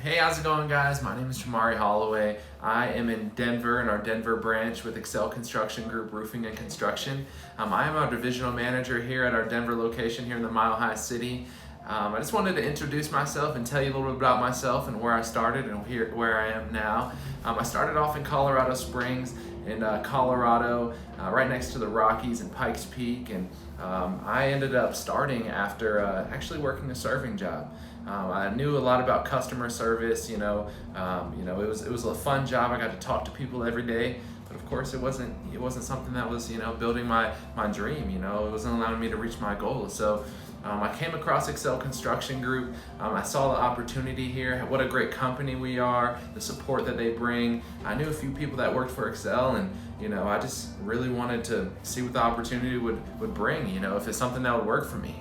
Hey, how's it going, guys? My name is Jamarri Holloway. I am in Denver in our Denver branch with Excel Construction Group Roofing and Construction. I am our divisional manager here at our Denver location here in the Mile High City. I just wanted to introduce myself and tell you a little bit about myself and where I started and where I am now. I started off in Colorado Springs in Colorado, right next to the Rockies and Pikes Peak, and I ended up starting after actually working a serving job. I knew a lot about customer service. It was a fun job. I got to talk to people every day, but of course it wasn't something that was building my dream. It wasn't allowing me to reach my goals. So I came across Excel Construction Group. I saw the opportunity here. What a great company we are, the support that they bring. I knew a few people that worked for Excel, and I just really wanted to see what the opportunity would bring, if it's something that would work for me.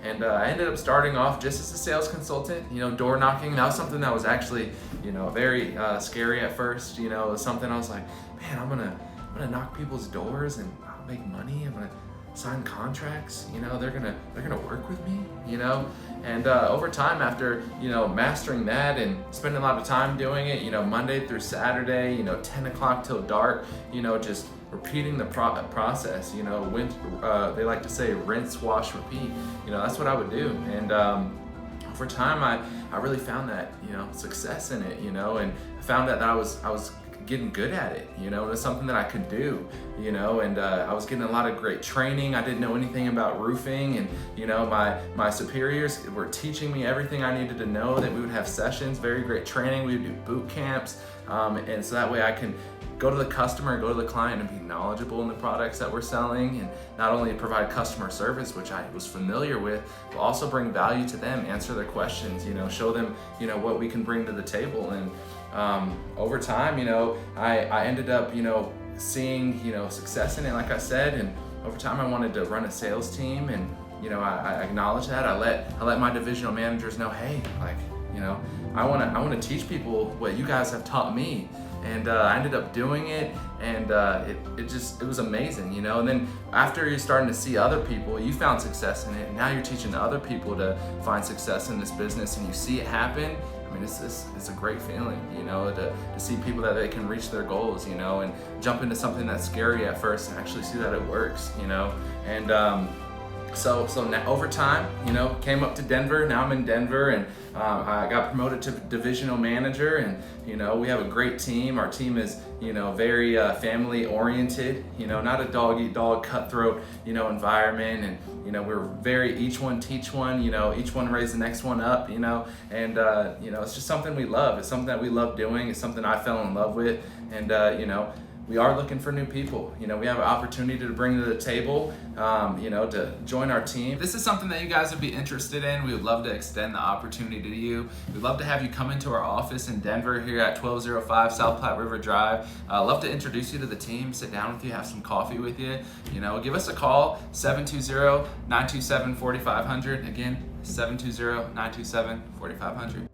And I ended up starting off just as a sales consultant, door knocking. That was something that was actually, very scary at first. It was something I was like, man, I'm gonna knock people's doors and I'll make money. I'm gonna sign contracts. They're gonna work with me. And over time, after mastering that and spending a lot of time doing it, Monday through Saturday, 10 o'clock till dark, just repeating the process. They like to say rinse, wash, repeat. That's what I would do. And over time, I really found that success in it. And I found that I was getting good at it. It was something that I could do. And I was getting a lot of great training. I didn't know anything about roofing, and my superiors were teaching me everything I needed to know. That we would have sessions, very great training. We would do boot camps, and so that way I can go to the customer, go to the client, and be knowledgeable in the products that we're selling, and not only provide customer service, which I was familiar with, but also bring value to them, answer their questions, show them, what we can bring to the table. And over time, I ended up, seeing, success in it, like I said. And over time, I wanted to run a sales team, and I acknowledge that. I let my divisional managers know, hey, I want to teach people what you guys have taught me. And I ended up doing it, and it was amazing, And then after you're starting to see other people, you found success in it, and now you're teaching other people to find success in this business, and you see it happen. I mean, it's a great feeling, to see people that they can reach their goals, and jump into something that's scary at first and actually see that it works, And so now, over time, came up to Denver. Now I'm in Denver, and I got promoted to divisional manager, and we have a great team. Our team is very family oriented, not a dog eat dog cutthroat environment, and we're very each one teach one, each one raise the next one up, and it's just something we love. It's something that we love doing. It's something I fell in love with, and we are looking for new people. We have an opportunity to bring to the table, to join our team. If this is something that you guys would be interested in, we would love to extend the opportunity to you. We'd love to have you come into our office in Denver here at 1205 South Platte River Drive. I'd love to introduce you to the team, sit down with you, have some coffee with you. Give us a call, 720-927-4500. Again, 720-927-4500.